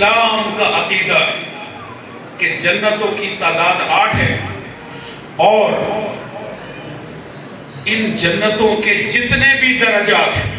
اسلام کا عقیدہ ہے کہ جنتوں کی تعداد 8 ہے، اور ان جنتوں کے جتنے بھی درجات ہیں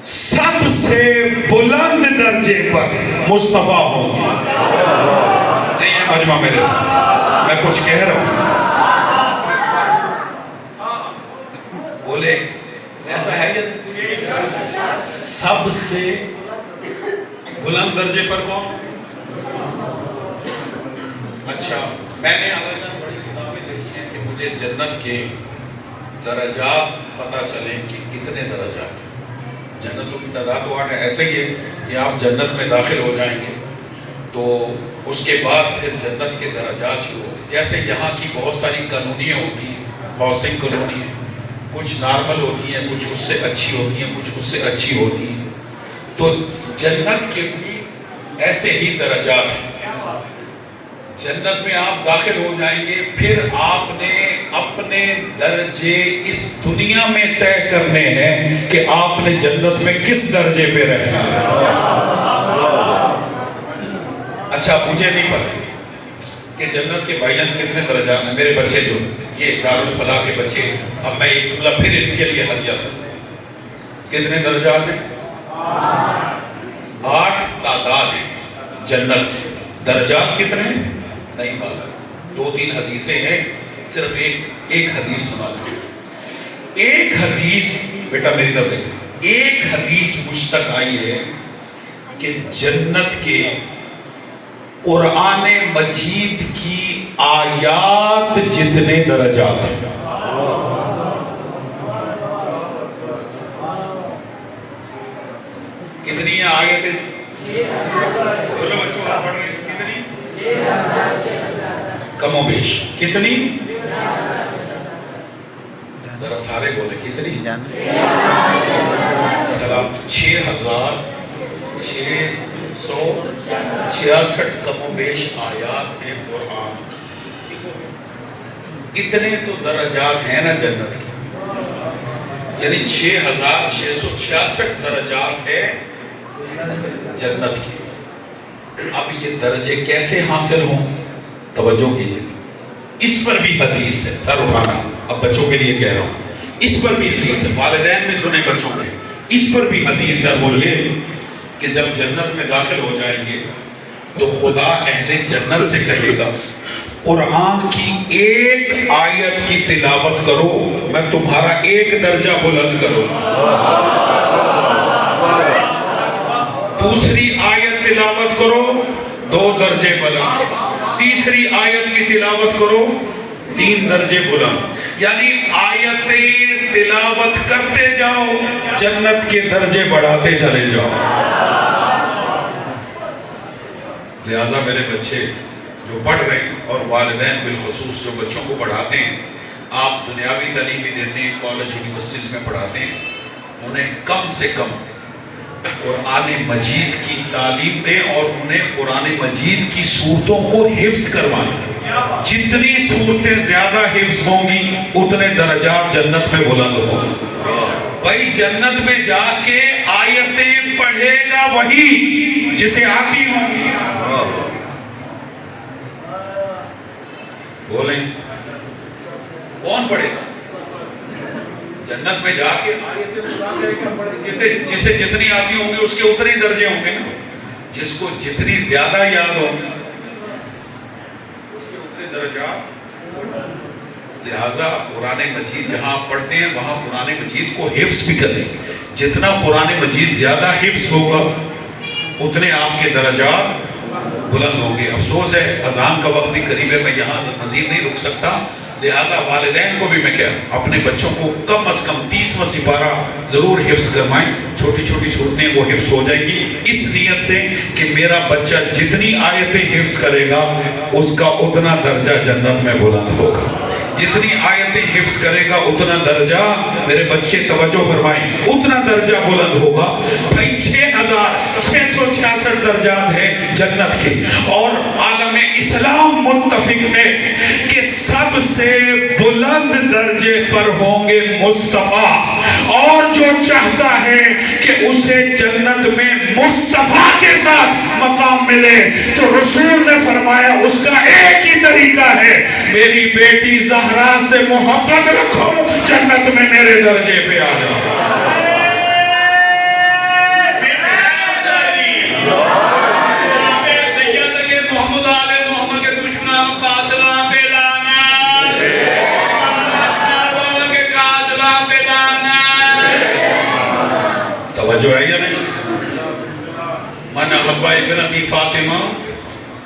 سب سے بلند درجے پر مصطفیٰ ہوں گے۔ نہیں ہے مجمع میرے ساتھ، میں کچھ کہہ رہا ہوں، بولے ایسا ہے یا سب سے بلند درجے پر کون؟ اچھا، میں نے بڑی کتابیں لکھی ہیں کہ مجھے جنت کے درجات پتہ چلیں کہ کتنے درجات ہیں۔ جنتوں کی تعداد 8 ہے، ایسا ہی ہے کہ آپ جنت میں داخل ہو جائیں گے تو اس کے بعد پھر جنت کے درجات شروع ہوتے ہیں۔ جیسے یہاں کی بہت ساری قانونیاں ہوتی ہیں، ہاؤسنگ کالونی ہے، کچھ نارمل ہوتی ہیں، کچھ اس سے اچھی ہوتی ہیں، کچھ اس سے اچھی ہوتی ہیں، تو جنت کے بھی ایسے ہی درجات ہیں۔ جنت میں آپ داخل ہو جائیں گے، پھر آپ نے اپنے درجے اس دنیا میں طے کرنے ہیں کہ آپ نے جنت میں کس درجے پہ رہنا ہے۔ اچھا، مجھے نہیں پتا کہ جنت کے بھائی جان کتنے درجات ہیں۔ میرے بچے جو یہ دارالفلاح کے بچے، اب میں ایک جملہ پھر ان کے لیے ہدیہ کروں، کتنے درجات ہیں؟ 8 تعداد ہیں جنت کے۔ درجات کتنے ہیں؟ نہیں معلوم، 2-3 حدیثیں ہیں، صرف ایک حدیث سنا دوں۔ ایک حدیث، بیٹا میری طرف دیکھ، ایک حدیث مجھ تک آئی ہے کہ جنت کے قرآن مجید کی آیات جتنے درجات ہیں۔ کتنی ہیں آیتیں؟ بولو بچوں، آپ پڑھ رہے ہیں کتنی؟ کم و بیش کتنی؟ ذرا سارے بولے کتنی؟ سلام، 6666 کم و بیش آیات ہیں قرآن۔ اتنے تو درجات ہیں نا جنت کی، یعنی 6666 درجات ہے جنت کی۔ اب یہ درجے کیسے حاصل ہوں؟ توجہ کیجئے، اس پر بھی حدیث ہے، سر اٹھانا، اب بچوں کے لیے کہہ رہا ہوں، اس پر بھی حدیث ہے، والدین میں سنیں بچوں کے، اس پر بھی حدیث ہے۔ وہ یہ کہ جب جنت میں داخل ہو جائیں گے تو خدا اہل جنت سے کہے گا قرآن کی ایک آیت کی تلاوت کرو، میں تمہارا ایک درجہ بلند کروں، دوسری آیت تلاوت کرو 2 درجے بلند، تیسری آیت کی تلاوت کرو 3 درجے بلند، یعنی آیتیں تلاوت کرتے جاؤ، جنت کے درجے بڑھاتے چلے جاؤ۔ لہذا میرے بچے جو پڑھ رہے ہیں، اور والدین بالخصوص جو بچوں کو پڑھاتے ہیں، آپ دنیاوی تعلیم بھی دیتے ہیں، کالج یونیورسٹیز میں پڑھاتے ہیں، انہیں کم سے کم قرآن مجید کی تعلیم دیں اور انہیں قرآن مجید کی صورتوں کو حفظ کروائیں۔ جتنی صورتیں زیادہ حفظ ہوں گی اتنے درجات جنت میں بلند ہوں گے۔ بھائی جنت میں جا کے آیتیں پڑھے گا وہی جسے آتی ہوں گی۔ بولیں کون پڑھے گا؟ جنت میں جا کے جسے جتنی آتی ہوں گی اس کے اتنے درجے ہوں گے نا، جس کو جتنی زیادہ یاد ہوں گی اس کے اتنے درجات۔ لہٰذا قرآن مجید جہاں پڑھتے ہیں وہاں قرآن مجید کو حفظ بھی کریں، جتنا قرآن مجید زیادہ حفظ ہوگا اتنے آپ کے درجات بلند ہوں گے۔ افسوس ہے اذان کا وقت بھی قریب ہے، میں یہاں مزید نہیں رک سکتا، لہٰذا والدین کو بھی میں کہہ رہا ہوں اپنے بچوں کو کم از کم 30واں سپارہ ضرور حفظ کروائیں، چھوٹی چھوٹی صورتیں وہ حفظ ہو جائیں گی، اس نیت سے کہ میرا بچہ جتنی آیتیں حفظ کرے گا اس کا اتنا درجہ جنت میں بلند ہوگا، جتنی آیتیں حفظ کرے گا اتنا درجہ، میرے بچے توجہ فرمائیں، اتنا درجہ بلند ہوگا۔ بھائی 6666 درجات ہیں جنت کے، اور عالم اسلام متفق ہے کہ سب سے بلند درجے پر ہوں گے مصطفیٰ، اور جو چاہتا ہے کہ اسے جنت میں مصطفیٰ کے ساتھ مقام ملے، تو رسول نے فرمایا اس کا ایک ہی طریقہ ہے، میری بیٹی زہرا سے محبت رکھو، جنت میں میرے درجے پہ آ جاؤ۔ توجہ ہے یا نہیں؟ من احب ابنتی فاطمہ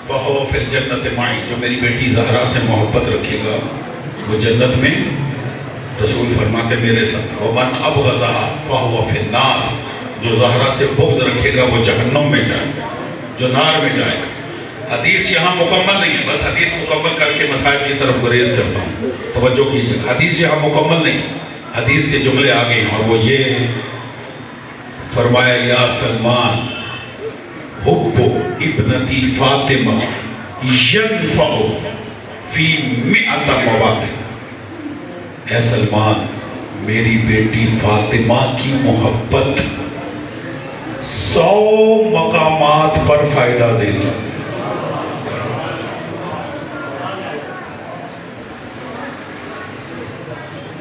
فہو فی الجنت معی، جو میری بیٹی زہرا سے محبت رکھے گا وہ جنت میں، رسول فرماتے میرے ساتھ، ومن ابغضھا فہو فی النار، جو زہرا سے بغض رکھے گا وہ جہنم میں جائے گا، جو نار میں جائے گا۔ حدیث یہاں مکمل نہیں ہے، بس حدیث مکمل کر کے مسائل کی طرف گریز کرتا ہوں، توجہ کیجئے، حدیث یہاں مکمل نہیں، حدیث کے جملے آگے ہیں، اور وہ یہ فرمایا یا سلمان حب ابنتی فاطمہ ینفع فی مئۃ مواطن، اے سلمان میری بیٹی فاطمہ کی محبت 100 مقامات پر فائدہ دے گی۔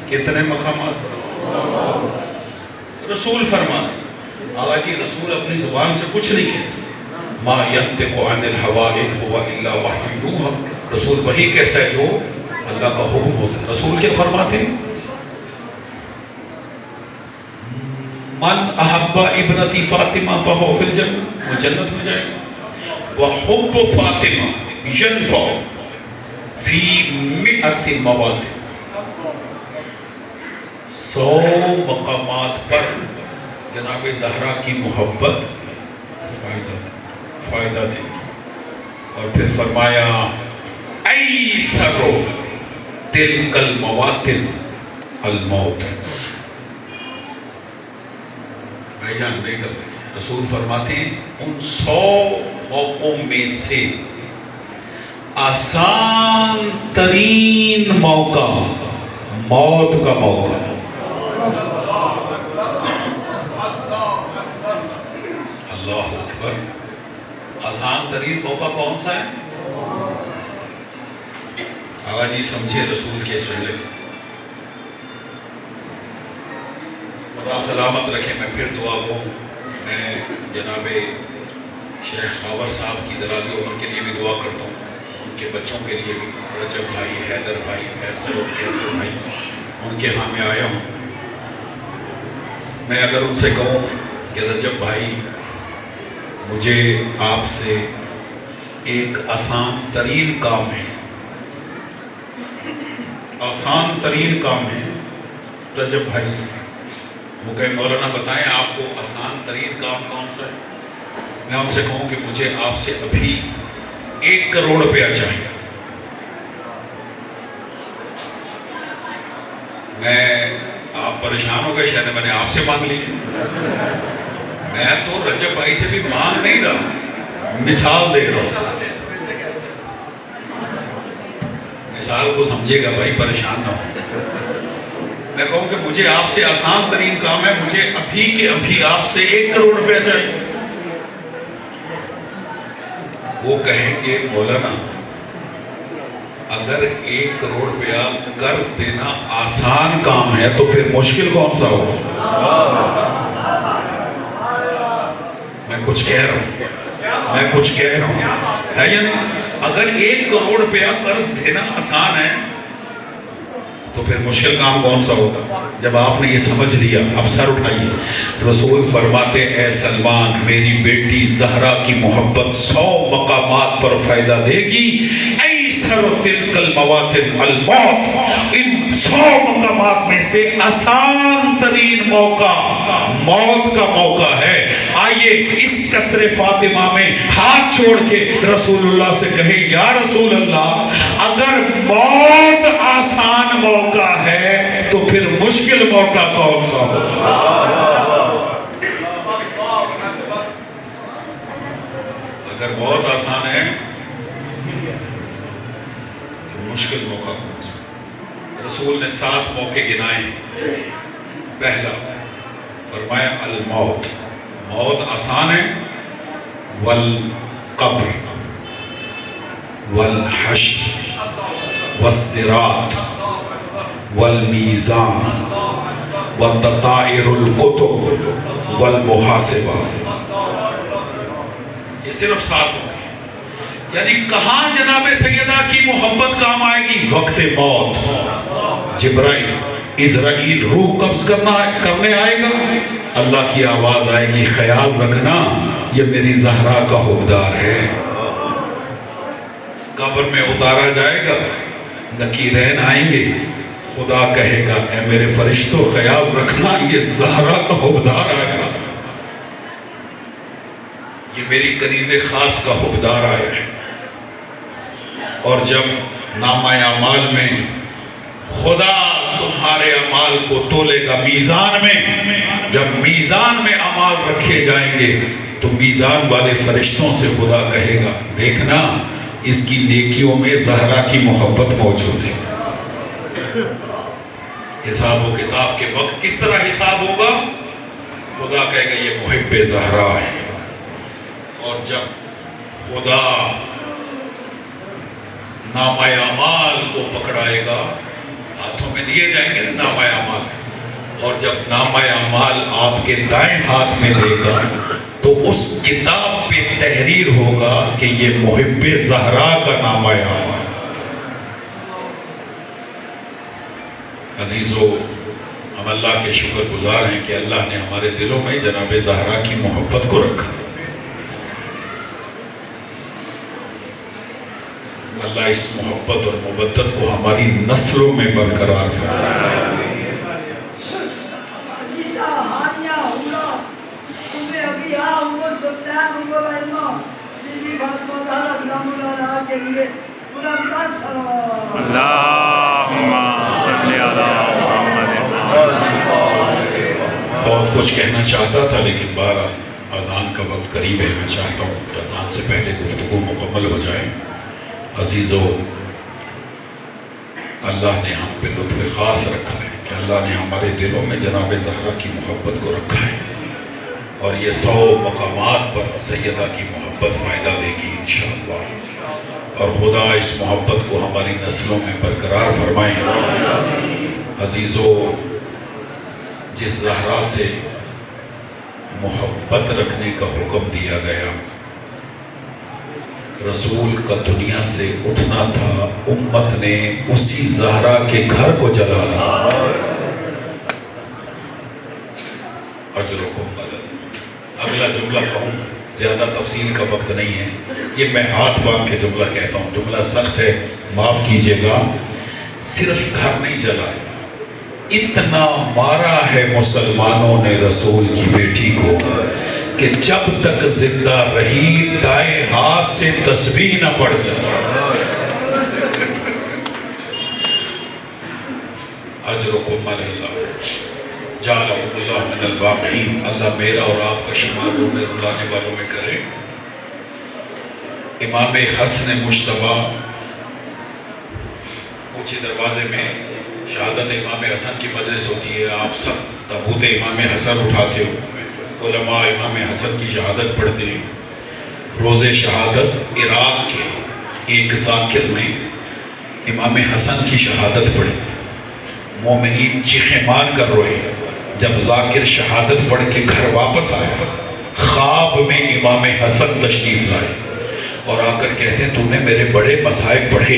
کتنے مقامات؟ رسول فرماتے، آقا جی رسول اپنی زبان سے کچھ نہیں کہتے، ما ینطق عن الہوی ان هو الا وحی یوحی، رسول وہی کہتا ہے جو اللہ کا حکم ہوتا ہے۔ رسول کیا فرماتے ہیں؟ من احب ابنتی فاطمہ فہو فی الجنہ، وہ جنت میں جائے گا، وحب فاطمہ ینفع فی مئۃ مواطن، 100 مقامات پر جناب زہرا کی محبت فائدہ دے گی۔ اور پھر فرمایا ایسر تلک المواطن الموت، بھائی جان نہیں کرتے، رسول فرماتے ہیں ان 100 موقعوں میں سے آسان ترین موقع موت کا موقع ہے۔ اللہ اکبر، آسان ترین موقع کون سا ہے؟ آقا جی سمجھے رسول کے جملے، خدا سلامت رکھے۔ میں پھر دعا گو، میں جناب شیخ خاور صاحب کی دراز عمر کے لیے بھی دعا کرتا ہوں، ان کے بچوں کے لیے بھی، رجب بھائی، حیدر بھائی، فیصل اور کیسر بھائی، ان کے ہاں میں آیا ہوں۔ میں اگر ان سے کہوں کہ رجب بھائی مجھے آپ سے ایک آسان ترین کام ہے، آسان ترین کام ہے رجب بھائی سے، وہ کہے مولانا بتائیں آپ کو آسان ترین کام کون سا ہے؟ میں ان سے کہوں کہ مجھے آپ سے ابھی 1 کروڑ روپیہ چاہیے، آپ پریشان ہو گئے شاید میں نے آپ سے مانگ لی، میں تو رجب بھائی سے بھی مانگ نہیں رہا، مثال دے رہا ہوں، مثال کو سمجھے گا بھائی، پریشان نہ ہو۔ میں کہوں کہ مجھے آپ سے آسان ترین کام ہے، مجھے ابھی کے ابھی آپ سے 1 کروڑ روپیہ چاہیے۔ وہ کہیں گے مولانا اگر 1 کروڑ روپیہ قرض دینا آسان کام ہے تو پھر مشکل کون سا ہوگا؟ میں کچھ کہہ رہا ہوں، ہے یا نہیں؟ اگر 1 کروڑ روپیہ قرض دینا آسان ہے تو پھر مشکل کام کون سا ہوگا؟ جب آپ نے یہ سمجھ لیا اب سر اٹھائیے۔ رسول فرماتے اے سلمان میری بیٹی زہرا کی محبت 100 مقامات پر فائدہ دے گی، ایسر تلک المواطن الموت، ان 100 مقامات میں سے آسان ترین موقع موت کا موقع ہے۔ آئیے اس کسر فاطمہ میں ہاتھ چھوڑ کے رسول اللہ سے کہیں یا رسول اللہ اگر موت آسان موقع ہے تو پھر مشکل موقع کون سا ہوگا؟ اگر موت آسان ہے تو مشکل موقع کون سا؟ رسول نے 7 موقع گنائے، پہلا فرمایا الموت، موت آسان ہے، والقبر والحشر والصراط والمیزان وتطائر القطب والمحاسبہ، یہ صرف 7 ہوں گے۔ یعنی کہاں جناب سیدہ کی محبت کام آئے گی؟ وقت موت، جبرائیل اسرائیل روح قبض کرنے آئے گا، اللہ کی آواز آئے گی، خیال رکھنا یہ میری زہرا کا حکمدار ہے۔ قبر میں اتارا جائے گا، نکیرین آئیں گے، خدا کہے گا اے میرے فرشتوں خیال رکھنا یہ زہرا کا حکمدار آئے گا، یہ میری کنیز خاص کا حکمدار آیا ہے۔ اور جب نامہ اعمال میں خدا تمہارے اعمال کو تولے گا میزان میں، جب میزان میں اعمال رکھے جائیں گے تو میزان والے فرشتوں سے خدا کہے گا دیکھنا اس کی نیکیوں میں زہرا کی محبت موجود ہے۔ حساب و کتاب کے وقت کس طرح حساب ہوگا؟ خدا کہے گا یہ محب زہرا ہے۔ اور جب خدا نامہ اعمال کو پکڑائے گا، ہاتھوں میں دیے جائیں گے نا نامہ اعمال، اور جب نامہ اعمال آپ کے دائیں ہاتھ میں دے گا تو اس کتاب پہ تحریر ہوگا کہ یہ محب زہرا کا نامہ اعمال۔ عزیزو، ہم اللہ کے شکر گزار ہیں کہ اللہ نے ہمارے دلوں میں جناب زہرا کی محبت کو رکھا۔ اللہ اس محبت اور مودت کو ہماری نسلوں میں برقرار فرمائے۔ بہت کچھ کہنا چاہتا تھا لیکن بہرحال اذان کا وقت قریب ہے، میں چاہتا ہوں کہ اذان سے پہلے گفتگو مکمل ہو جائے۔ عزیزو، اللہ نے ہم پہ لطف خاص رکھا ہے کہ اللہ نے ہمارے دلوں میں جناب زہرا کی محبت کو رکھا ہے، اور یہ 100 مقامات پر سیدہ کی محبت فائدہ دے گی انشاءاللہ، اور خدا اس محبت کو ہماری نسلوں میں برقرار فرمائے۔ عزیزو، جس زہرا سے محبت رکھنے کا حکم دیا گیا، رسول کا دنیا سے اٹھنا تھا، امت نے اسی زہرا کے گھر کو جلا دیا۔ اجرکم بدل۔ اگلا جملہ کہوں، زیادہ تفصیل کا وقت نہیں ہے، یہ میں ہاتھ باندھ کے جملہ کہتا ہوں، جملہ سخت ہے معاف کیجئے گا۔ صرف گھر نہیں جلائے، اتنا مارا ہے مسلمانوں نے رسول کی بیٹی کو کہ جب تک زندہ رہی دائیں ہاتھ سے تسبیح نہ پڑھ سکا۔ اجرکم اللہ جعلکم اللہ من الباقین۔ اللہ میرا اور آپ کا شمار رونے رلانے والوں میں کرے۔ امام حسن مجتبیٰ، اونچے دروازے میں شہادت امام حسن کی مجلس ہوتی ہے، آپ سب تابوت امام حسن اٹھاتے ہو، علماء امام حسن کی شہادت پڑھتے ہیں۔ روز شہادت عراق کے ایک ذاکر نے امام حسن کی شہادت پڑھی، مومنین چیخیں مار کر روئے۔ جب ذاکر شہادت پڑھ کے گھر واپس آیا، خواب میں امام حسن تشریف لائے اور آ کر کہتے ہیں تو نے میرے بڑے مصائب پڑھے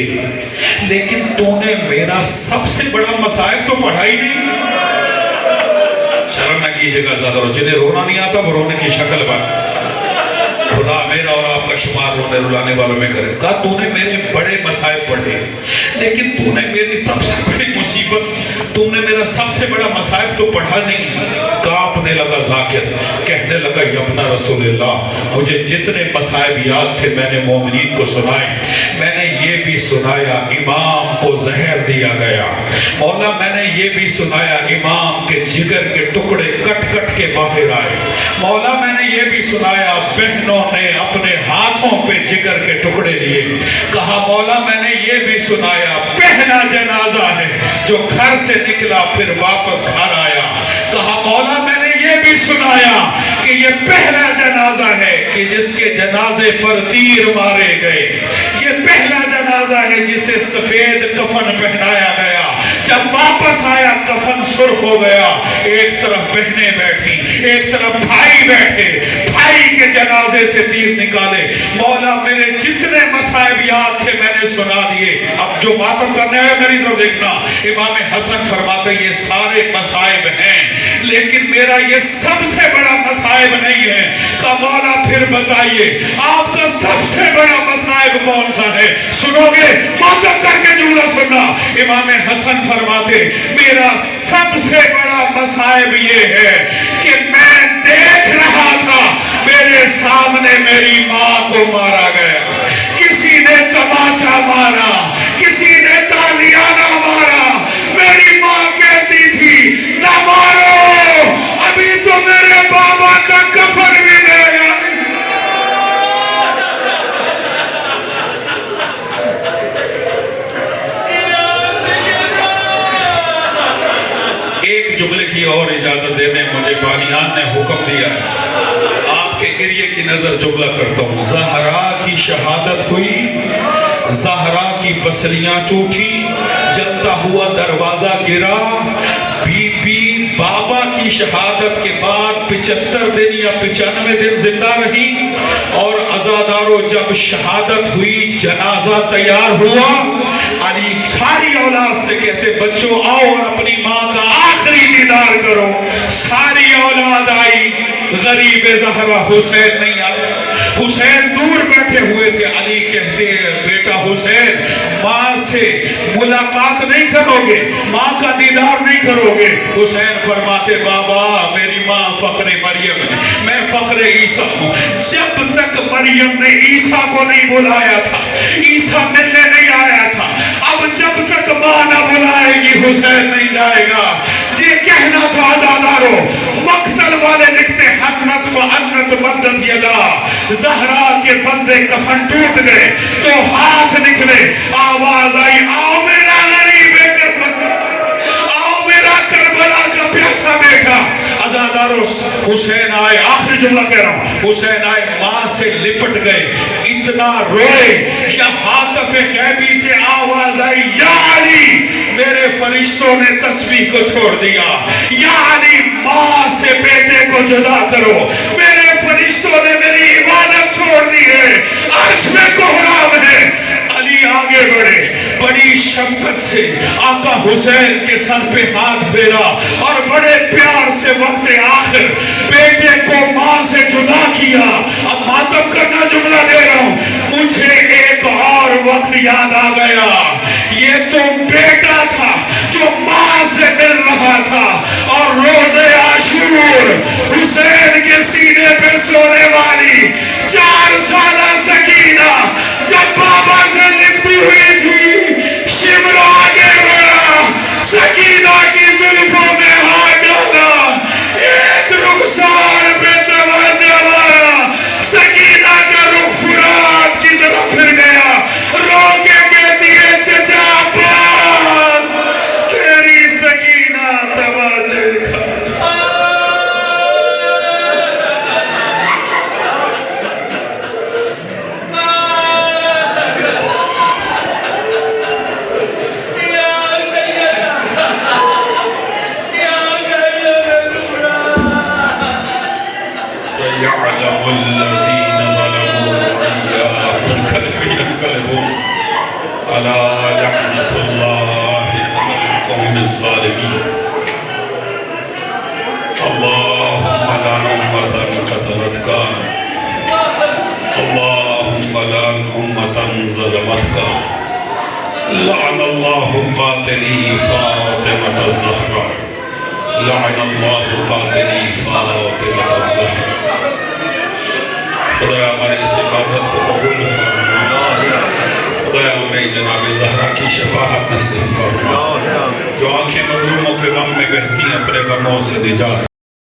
لیکن تو نے میرا سب سے بڑا مصائب تو پڑھا ہی نہیں۔ شرم نہ کیجئے گا زیادہ، جنہیں رونا نہیں آتا وہ رونے کی شکل بنا۔ خدا میرا اور آپ کا شمار رونے رلانے والوں میں کرے۔ کہا تو نے میرے بڑے مصائب پڑھے لیکن تو نے میری سب سے بڑی مصیبت، تم نے میرا سب سے بڑا مصائب تو پڑھا نہیں۔ کانپنے لگا ذاکر، کہنے لگا یبنا رسول اللہ، مجھے جتنے مصائب یاد تھے میں نے مومنین کو سنائے۔ میں نے یہ بھی سنایا امام کو زہر دیا گیا، مولا میں نے یہ بھی سنایا امام کے جگر کے ٹکڑے کٹ کٹ کے باہر آئے، مولا میں نے یہ بھی سنایا بہنوں نے اپنے ہاتھوں پہ جگر کے ٹکڑے لیے۔ کہا مولا میں نے یہ بھی سنایا پہلا جنازہ ہے جو گھر سے نکلا پھر واپس گھر آیا۔ کہا مولا میں نے یہ بھی سنایا کہ یہ پہلا کہ جس کے جنازے پر تیر مارے گئے. یہ پہلا جنازہ ہے جسے سفید کفن پہنایا گیا. جب واپس آیا کفن سرخ ہو گیا. ایک طرف بہنیں بیٹھی, ایک طرف بھائی بیٹھے. بھائی کے جنازے سے تیر نکالے. مولا میرے جتنے مصائب یاد تھے میں نے سنا دیے. اب جو ماتم کرنے آئے میری طرف دیکھنا. امام حسن فرماتے یہ سارے مصائب ہیں لیکن میرا یہ سب سے بڑا مصائب نہیں ہے. کہ مولا پھر بتائیے آپ کا سب سے بڑا مصائب کون سا ہے؟ سنو گے؟ ماتم کر کے جملہ سننا. امام حسن فرماتے میرا سب سے بڑا مصائب یہ ہے کہ میں دیکھ رہا تھا میرے سامنے میری ماں کو مارا گیا. کسی نے تماچا مارا, کسی نے تازیانہ مارا. میری ماں کہتی تھی نہ مارو, ابھی تو میرے بابا کا کفن بھی لے گا. ایک جملے کی اور اجازت دے دیں, مجھے بانیان نے حکم دیا آپ کے گریے کی نظر جملہ کرتا ہوں. زہرا کی شہادت ہوئی, زہرا کی پسلیاں ٹوٹی, جلتا ہوا دروازہ گرا. بی بی بابا کی شہادت کے بعد 75 دن یا 95 دن زندہ رہی. اور عزادارو جب شہادت ہوئی جنازہ تیار ہوا, علی ساری اولاد سے کہتے بچوں آؤ اور اپنی ماں کا آخری دیدار کرو. ساری اولاد آئی, غریب زہرا حسین نہیں آیا. حسین دور بیٹھے ہوئے تھے. علی کہتے بیٹا حسین ماں سے ملاقات نہیں کرو گے, ماں کا دیدار نہیں کرو گے؟ حسین فرماتے بابا میری ماں فخر مریم ہے, میں فخر عیسیٰ ہوں. جب تک مریم نے عیسیٰ کو نہیں بلایا تھا, عیسیٰ ملنے نہیں آیا تھا, اب جب تک ماں نہ بلائے گی حسین نہیں جائے گا. یہ کہنا تھا عزادارو. مقتل والے لکھتے حنت فعنت مدت یدا. زہرا کے بندے کفن ٹوٹ گئے تو ہاتھ نکلے, آواز آئی آؤ میرا غریب کربلا, آؤ میرا کربلا کا پیاسا بیٹا. عزادارو حسین آئے, آخری جملہ کہہ رہا ہوں, حسین آئے ماں سے لپٹ گئے, اتنا روئے. یا حاطف کعبی سے آواز آئی یا علی, میرے فرشتوں نے تسبیح کو چھوڑ دیا. یا علی ماں سے بیٹے کو جدا کرو, میرے فرشتوں نے میری عبادت چھوڑ دی ہے, عرش میں کوہرام ہے. علی آگے بڑھے, بڑی شفقت سے آقا حسین کے سر پہ ہاتھ پھیرا اور بڑے پیار سے وقت آخر بیٹے کو ماں سے جدا کیا. اب ماتم کرنا جملہ دے رہا ہوں, مجھے ایک اور وقت یاد آ گیا. یہ تو بیٹا تھا جو ماں سے مل رہا تھا, اور روز عاشور حسین کے سینے پہ سونے والی 4 سالہ سکینہ جب بابا سے لپٹی ہوئی تھی, شمر آگے بڑھا, سکینہ کی زلفوں میں ہاتھ ڈالا, ایک رخسار پہ توجہ مارا. سکینہ کا رخ فرات کی طرف پھر گیا, رو کے کہتی ہے چچا عباس تیری سکینہ توجہ کھا. سيعلم الذين ظلموا أي منقلب ينقلبون ألا لعنة الله على القوم الظالمين. اللهم لعن أمة قتلتك, اللهم لعن أمة ظلمتك. لعن الله قاتلي فاطمة الزهراء, لعن الله قاتلي فاطمة الزهراء. خدایا ہماری اس عبادت کو قبول فرما, خدایا ہمیں جناب زہرا کی شفاعت نصیب فرما. جو آنکھیں مظلوموں کے غم میں بہتی ہیں اپنے غموں سے نجات